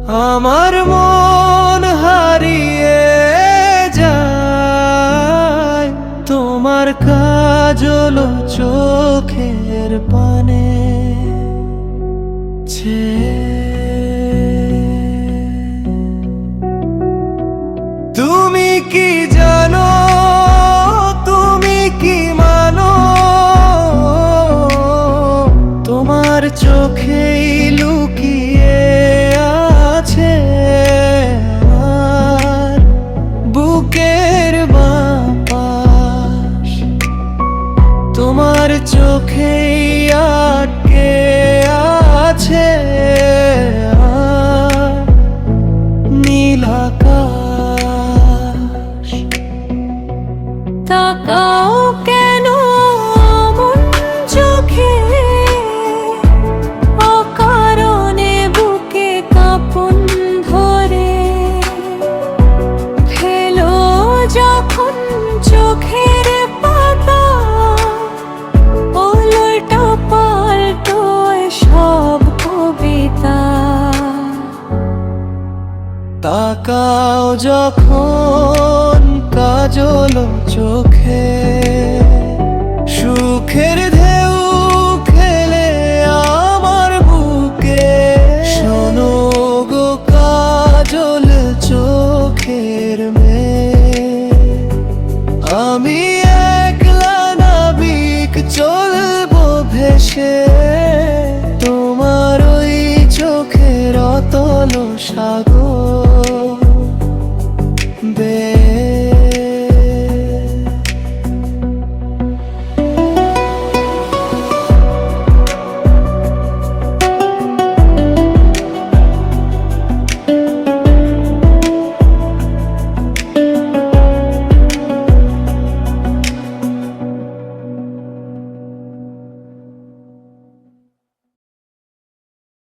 আমার মন হারিয়ে যায় তোমার কাজল চোখের পানে তুমি কি জানো, তুমি কি মানো, তোমার চোখেই লুকিয়ে আছে আমার বুকের বাতাস, তোমার চোখেই আটকে আছে নীল আকাশ। তাকাও কেন মন চোখে, অকারণে বুকে কাঁপন ধরে, ফেলো যখন চোখের পাতা উল্টো পাল্টো সব কবিতা। তাকাও যখন কাজল চোখে, সুখের ঢেউ খেলে আমার বুকে, শোনো গো কাজল চোখের মেয়ে, আমি একলা নাবিক চলবো ভেসে তোমার ওই চোখের অতল সাগর।